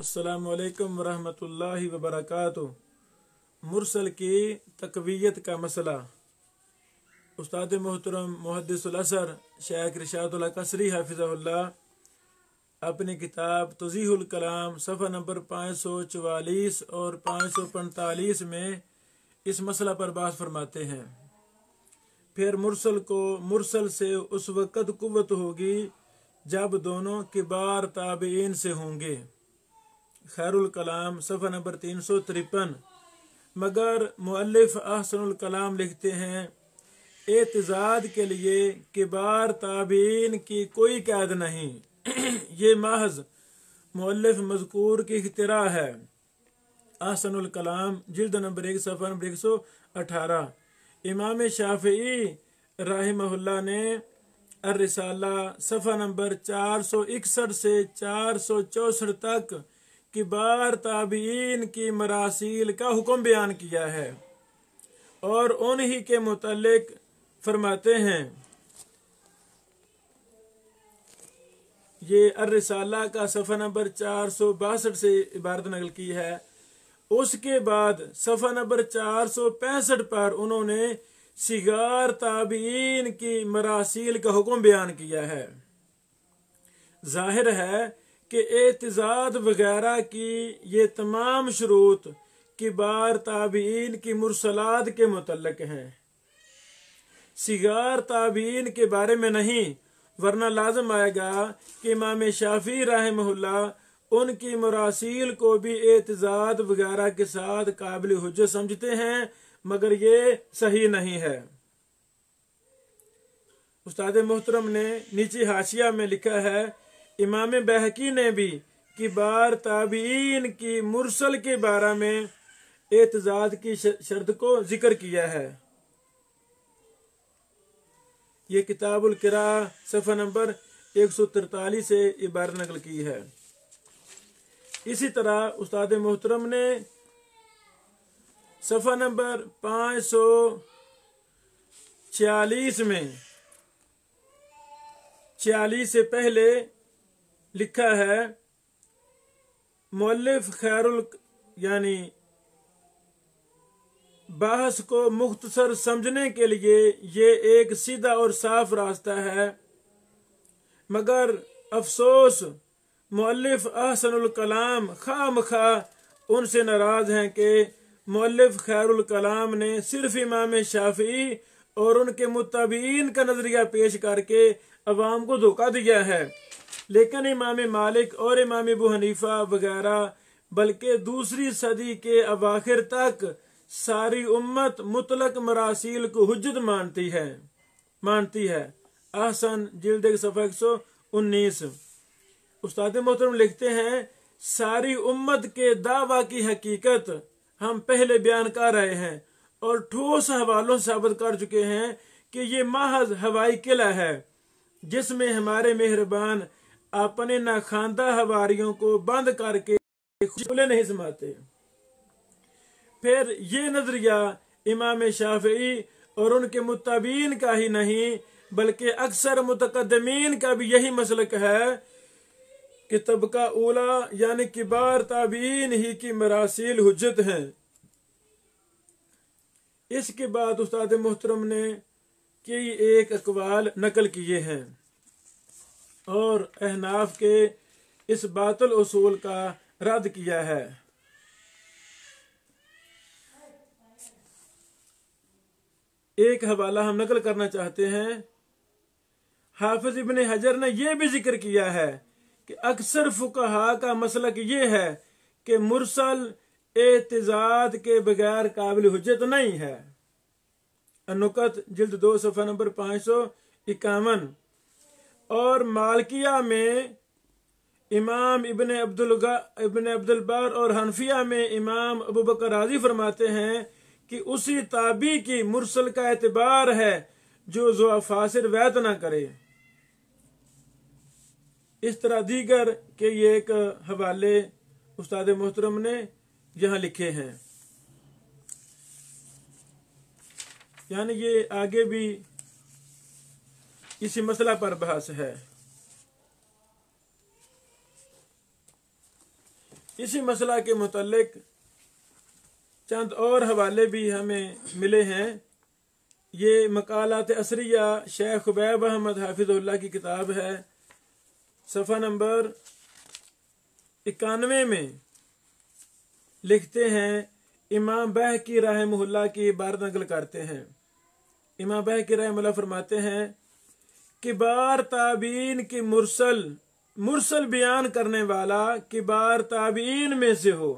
अस्सलामु अलैकुम वरहमतुल्लाहि वबरकातुह। मुरसल की तकवीयत का मसला। उस्ताद मोहतरम मुहद्दिसुल असर शेख रिशादुल कसरी हाफिज़हुल्लाह अपनी किताब तज़ीहुल कलाम सफ़ा नंबर 544 और 545 में इस मसला पर बात फरमाते हैं। फिर मुरसल को मुरसल से उस वक़्त कुव्वत होगी जब दोनों किबार ताबईन से होंगे। खैरुल कलाम सफ़ा नंबर 353। मगर मुअल्लिफ अहसनुल कलाम लिखते हैं, एतजाद के लिए किबार ताबईन की कोई कैद नहीं। ये महज मुअल्लिफ मज़कूर की इख्तिरा है। अहसनुल कलाम जिल्द नंबर 1 सफ़ा नंबर 118। इमाम शाफ़िई रहमहुल्लाह ने अर्रिसाला सफ़ा नंबर 461 से 464 तक किबार ताबईन की मरासील का हुक्म बयान किया है और उन्हीं के मुतल्लिक फरमाते हैं। ये अर्रिसाला का सफ़ा नंबर 462 से इबारत नकल की है। उसके बाद सफ़ा नंबर 465 पर उन्होंने सिगार ताबईन की मरासील का हुक्म बयान किया है। जाहिर है कि एतजाद वगैरह की ये तमाम शुरूत किबार ताबईन की मुरसलात के मुतल्लिक हैं, सिगार ताबईन के बारे में नहीं। वरना लाजम आएगा कि इमाम शाफी रहमहुल्लाह उनकी मरासील को भी एतजाद वगैरह के साथ काबिल हुज्जत समझते हैं, मगर ये सही नहीं है। उस्ताद मोहतरम ने नीचे हाशिया में लिखा है, इमाम बहकी ने भी किबार ताबईन की मुरसल के बारे में एतजाद की शर्त को जिक्र किया है। ये किताबुल किरा सफ़ा नंबर 143 से इबारत नकल की है। इसी तरह उस्ताद मोहतरम ने सफ़ा नंबर 546 में 46 से पहले लिखा है, मुअल्लिफ खैरुल यानी बहस को मुख्तसर समझने के लिए ये एक सीधा और साफ रास्ता है, मगर अफसोस मुअल्लिफ अहसनुल कलाम खामखा उनसे नाराज हैं कि मुअल्लिफ खैरुल कलाम ने सिर्फ इमाम शाफी और उनके मुत्तबीन का नजरिया पेश करके अवाम को धोखा दिया है। लेकिन इमाम मालिक और इमाम अबू हनीफा वगैरह बल्कि दूसरी सदी के अवाखिर तक सारी उम्मत मुतलक मरासील को हुज्जत मानती है। अहसन जिल्द सफ़ा 119। उस्ताद मोहतरम लिखते हैं, सारी उम्मत के दावा की हकीकत हम पहले बयान कर रहे हैं और ठोस हवालों से साबित कर चुके हैं कि ये महज हवाई किला है जिसमें हमारे मेहरबान अपने नाखानदा हवारियों को बंद करके खुले नहीं समाते। फिर ये नजरिया इमाम शाफी और उनके मुत्तबीन का ही नहीं बल्कि अक्सर मुतकद्दमीन का भी यही मसलक है कि तबका ऊला यानी किबार ताबीन ही की मरासील हुज्जत हैं। इसके बाद उस्ताद मोहतरम ने कई एक अकवाल नकल किए हैं और अहनाफ के इस बातिल उसूल का रद्द किया है। एक हवाला हम नकल करना चाहते हैं। हाफिज इब्ने हजर ने यह भी जिक्र किया है कि अक्सर फुकहा का मसलक ये है कि मुरसल एतजाद के बगैर काबिल हुज्जत नहीं है। अनुकत जिल्द 2 सफ़ा नंबर 551। और मालकिया में इमाम इब्ने अब्दुल बर और हनफिया में इमाम अबू बकर राजी फरमाते हैं कि उसी ताबी की मुरसल का एतबार है जो ज़ुअफ़ा वैत न करे। इस तरह दीगर के ये एक हवाले उस्ताद मोहतरम ने यहाँ लिखे हैं। यानी ये आगे भी इसी मसला पर बहस है। اسی مسئلہ کے متعلق چند اور حوالے بھی ہمیں ملے ہیں۔ یہ مقالات اثریہ شیخ خبیب احمد حافظ اللہ کی کتاب ہے، صفحہ نمبر 91 میں لکھتے ہیں، امام بہقی رحمہ اللہ کی عبارت نقل کرتے ہیں۔ امام بہقی رحمہ اللہ فرماتے ہیں، کبار تابعین کی مرسل بیان کرنے والا کبار تابعین میں سے ہو،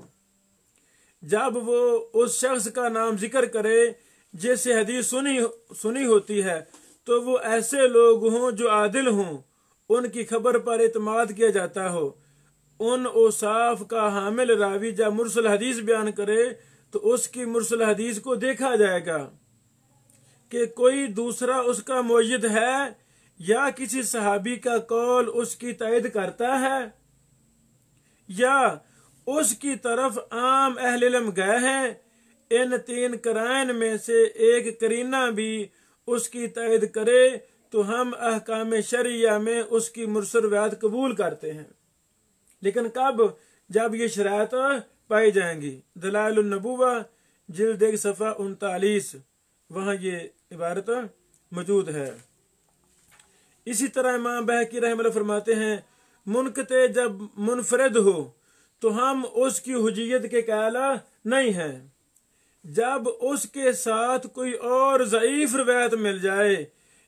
جب وہ اس شخص کا نام ذکر کرے جس سے حدیث سنی ہوتی ہے تو وہ ایسے لوگ ہوں جو عادل ہوں، ان کی خبر پر اعتماد کیا جاتا ہو۔ ان اوصاف کا حامل راوی جب مرسل حدیث بیان کرے تو اس کی مرسل حدیث کو دیکھا جائے گا کہ کوئی دوسرا اس کا مؤید ہے یا کسی صحابی کا قول اس کی تائید کرتا ہے، یا اس کی طرف عام اہل علم گئے ہیں۔ ان تین قرائن میں سے ایک قرینہ بھی اس کی تائید کرے تو ہم احکام شرعیہ میں اس کی مرسل روایت قبول کرتے ہیں، لیکن کب؟ جب یہ شرائط پائی جائیں گی۔ دلائل النبوہ جلد 1 صفحہ 39، وہاں یہ عبارت موجود ہے۔ اسی طرح امام بہقی رحمہ اللہ فرماتے ہیں، منقطع جب منفرد ہو تو ہم اس کی حجیت کے قائل نہیں ہیں۔ جب اس کے ساتھ کوئی اور ضعیف روایت مل جائے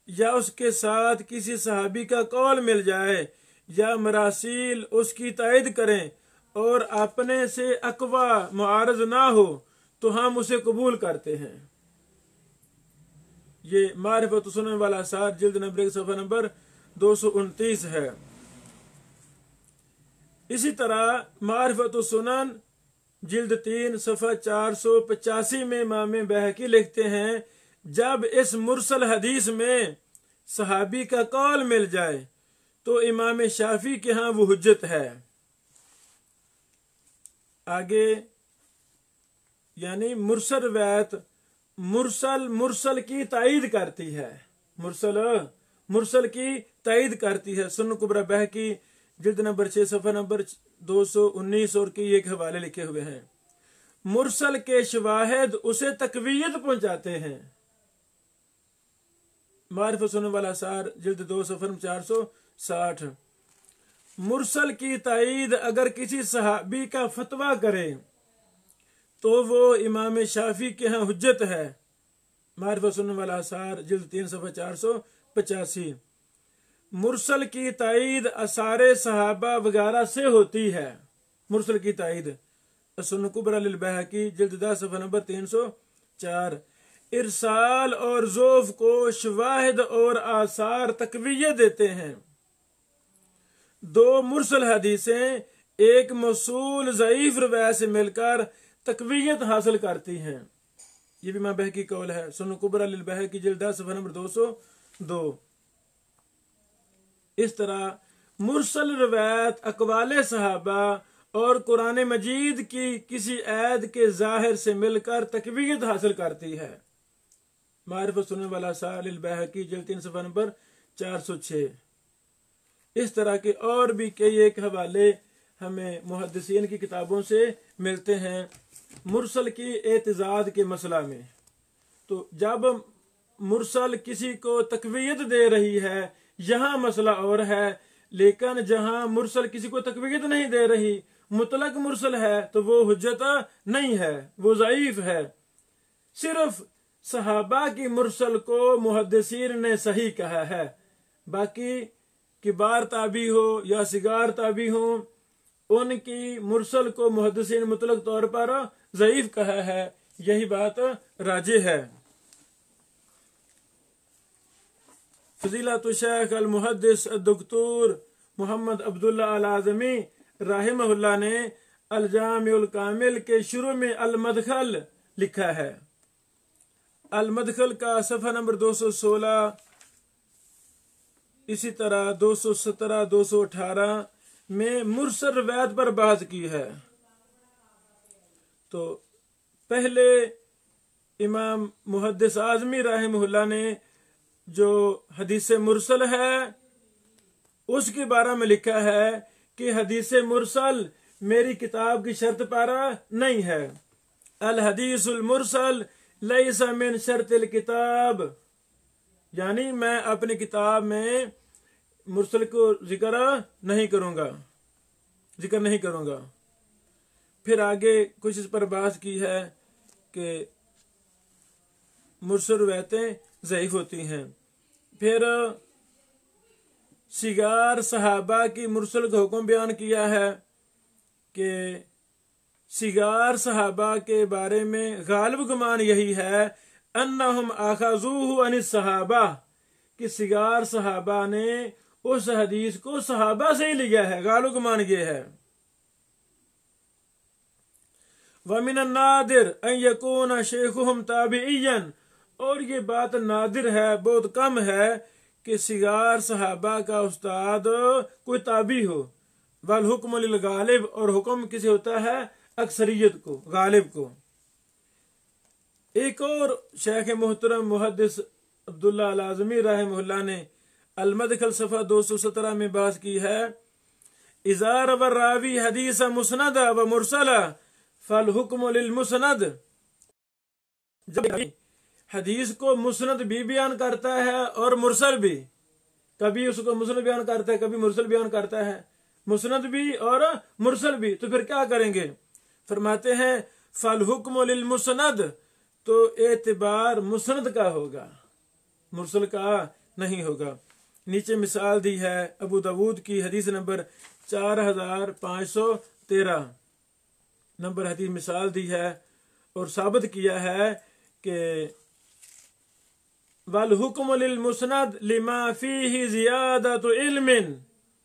یا اس کے ساتھ کسی صحابی کا قول مل جائے یا مراسیل اس کی تائید کریں اور اپنے سے اقوی معارض نہ ہو تو ہم اسے قبول کرتے ہیں۔ یہ معرفت سنن والآثار جلد نمبر 1 صفحہ نمبر 229 ہے۔ اسی طرح معرفت سنن جلد 3 صفحہ 485 میں امام بہقی لکھتے ہیں، جب اس مرسل حدیث میں صحابی کا قول مل جائے تو امام شافعی کے ہاں وہ حجت ہے۔ آگے یعنی مرسل روایت مرسل کی تائید کرتی ہے، مرسل کی تائید کرتی ہے۔ سنن کبری بہقی جلد نمبر 6 صفحہ نمبر 219 اور کی ایک حوالے لکھے ہوئے ہیں۔ مرسل کے شواہد اسے تقویت پہنچاتے ہیں۔ معرفت سنن والآثار جلد 2 صفحہ 460۔ مرسل کی تائید اگر کسی صحابی کا فتویٰ کرے تو وہ امام شافعی کے ہاں حجت ہے۔ معرفت سنن والآثار جلد 3 صفحہ 485۔ مرسل کی تائید اثار صحابہ وغیرہ سے ہوتی ہے۔ مرسل کی تائید سنن کبری للبیہقی جلد 10 صفحہ نمبر 304۔ ارسال اور ضعف کو شواہد اور آثار تقویت دیتے ہیں۔ دو مرسل حدیثیں ایک موصول ضعیف روایت سے مل کر تقویت حاصل کرتی ہیں۔ یہ بھی امام بہقی قول ہے، سنن کبری للبیہقی جلد 10 صفحہ نمبر 202۔ اس طرح مرسل روایت اقوال صحابہ اور قرآن مجید کی کسی عید کے ظاہر سے مل کر تقویت حاصل کرتی ہے۔ معرفت سنن والآثار للبیہقی جلد 3 صفحہ نمبر 406۔ اس طرح کے اور بھی کئی ایک حوالے ہمیں محدثین کی کتابوں سے ملتے ہیں مرسل کی اعتزاز کے مسئلہ میں۔ تو جب مرسل کسی کو تقویت دے رہی ہے یہاں مسئلہ اور ہے، لیکن جہاں مرسل کسی کو تقویت نہیں دے رہی، مطلق مرسل ہے تو وہ حجت نہیں ہے، وہ ضعیف ہے۔ صرف صحابہ کی مرسل کو محدثین نے صحیح کہا ہے، باقی کبار تابعی ہو یا صغار تابعی ہو، ان کی مرسل کو محدثین مطلق طور پر ضعیف کہا ہے۔ یہی بات راجح ہے۔ فضیلت الشیخ المحدث الدکتور محمد عبداللہ الاعظمی رحمہ اللہ نے الجامع الکامل کے شروع میں المدخل لکھا ہے۔ المدخل کا صفحہ نمبر 216، اسی طرح 217 218 میں مرسل روایت پر بحث کی ہے۔ تو پہلے امام محدث اعظمی رحمہ اللہ نے جو حدیث مرسل ہے اس کے بارے میں لکھا ہے کہ حدیث مرسل मेरी किताब की शर्त पर नहीं है। अल हदीसुल मुरसल लैसा मिन शर्तिल किताब, यानी मैं अपनी किताब में मुरसल को जिक्र नहीं करूंगा। फिर आगे कुछ इस पर बात की है कि मुरसल रवायतें ज़ईफ होती हैं। फिर सिगार सहाबा की मुरसल का हुक्म बयान किया है कि सिगार सहाबा के बारे में गालिब गुमान यही है अन्नहुम आखज़ूहु अनिस सहाबा, कि सिगार सहाबा ने उस हदीस को सहाबा से ही लिया है, गालिब गुमान ये है। वमिन नादिर अन यकून शेखुहुम ताबिईयन, और ये बात नादिर है, बहुत कम है कि सिगार सहाबा का उस्ताद कोई ताबी हो। वल हुक्म लिल गालिब, और हुक्म किसे होता है? अक्सरियत को, गालिब को। एक और शेख मोहतरम मुहद्दिस अब्दुल्ला अल आज़मी रहमहुल्लाह ने अल मदखल सफ़ा 217 में बात की है, इज़ा रवा रावी हदीस मुस्नद व मुरसला फल हुक्म लिल मुस्नद। जब हदीस को मुस्नद भी बयान करता है और मुरसल भी, कभी उसको मुस्नद बयान करता है, कभी मुरसल बयान करता है, मुस्नद भी और मुरसल भी, तो फिर क्या करेंगे? फरमाते हैं फल हुक्म लिल मुस्नद, तो एतबार मुस्नद का होगा, मुरसल का नहीं होगा। नीचे मिसाल दी है अबू दाऊद की हदीस नंबर 4513 नंबर हदीस मिसाल दी है और साबित किया है कि वल हुक्म लिल मुस्नद लिमा फीही ज़ियादतु इल्मिन,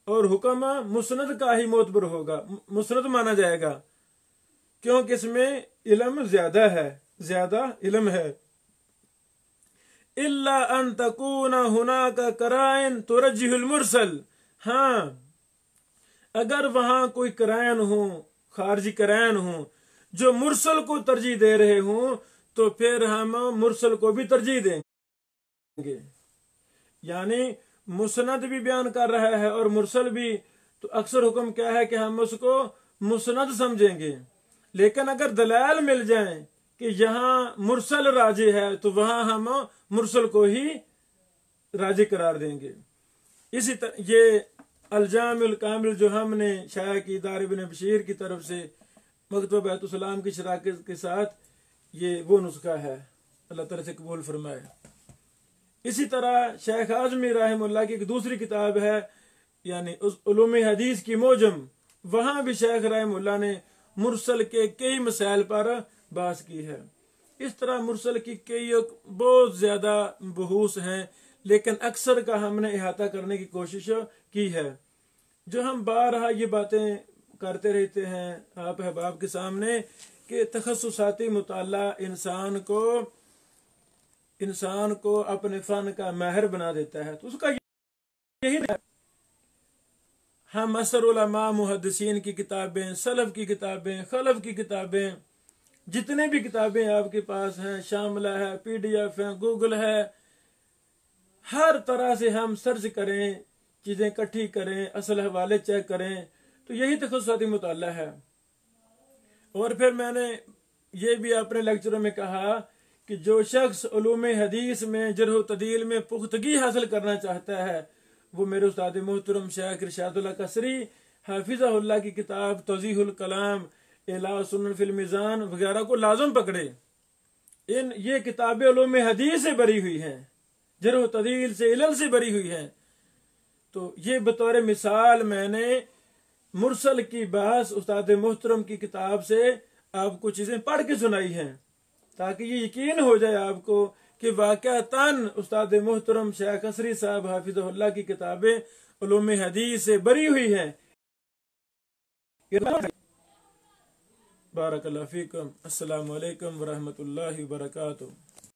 और हुक्म मुस्नद का ही मोतबर होगा, मुस्नद माना जाएगा, क्योंकि इसमें इल्म ज्यादा है, ज्यादा इल्म है। इल्ला अन तकूना हुनाका कराइन तुरज्जिहुल मुरसल, हाँ अगर वहां कोई कराइन हो, खारजी कराइन हो जो मुरसल को तरजीह दे रहे हों, तो फिर हम मुरसल को भी तरजीह देंगे। यानी मुस्नद भी बयान कर रहा है और मुरसल भी, तो अक्सर हुक्म क्या है कि हम उसको मुस्नद समझेंगे। लेकिन अगर दलाल मिल जाए कि यहाँ मुरसल राजी है, तो वहां हम मुरसल को ही राजी करार देंगे। इसी तरह ये अलजामिल कामिल जो हमने शाया की दार इब्न बशीर की तरफ से मकतब बैतुस्सलाम की शराकत के साथ, ये वो नुस्खा है, अल्लाह ताला से कबूल फरमाए। इसी तरह शेख आज़मी रहमतुल्लाह की एक दूसरी किताब है, यानी उस उलूम हदीस की मोजम, वहां भी शेख रहमतुल्लाह ने मुरसल के कई मसाइल पर बात की है। इस तरह मुरसल की कई बहुत ज्यादा बहूस हैं, लेकिन अक्सर का हमने इहाता करने की कोशिश की है। जो हम बारहा ये बातें करते रहते हैं आप अहबाब के सामने कि तखस्सुसाती मुताला इंसान को अपने फन का माहिर बना देता है, तो उसका यही है। हम असर उलमा मुहद्दिसीन की किताबें, सलफ की किताबें, खलफ की किताबें, जितने भी किताबें आपके पास हैं, शामिला है, PDF है, गूगल है, हर तरह से हम सर्च करें, चीजें इकट्ठी करें, असल हवाले चेक करें, तो यही तखस्सुसाती मुताला है। और फिर मैंने ये भी अपने लेक्चरों में कहा कि जो शख्स उलूम हदीस में जरह व तदील में पुख्तगी हासिल करना चाहता है, वो मेरे उस्ताद मोहतरम शेख इरशादुल्लाह कसरी हाफिज़हुल्लाह की किताब तौज़ीहुल कलाम, इला सुनन फिल मीज़ान वगैरह को लाजम पकड़े। ये किताबें उलूम हदीस से भरी हुई हैं, जरह व तदील से, इल्ल से भरी हुई हैं। तो ये बतौर मिसाल मैंने मुरसल की बहस उस्ताद मोहतरम की किताब से आपको चीजें पढ़ के सुनाई हैं, ताकि ये यकीन हो जाए आपको कि वाक़अतन उस्ताद मोहतरम शेख कसरी साहब हाफिज़हुल्लाह की किताबें उलूम हदीस से भरी हुई हैं। बारकल्लाहु फीकुम। अस्सलामु अलैकुम व रहमतुल्लाहि व बरकातुहू।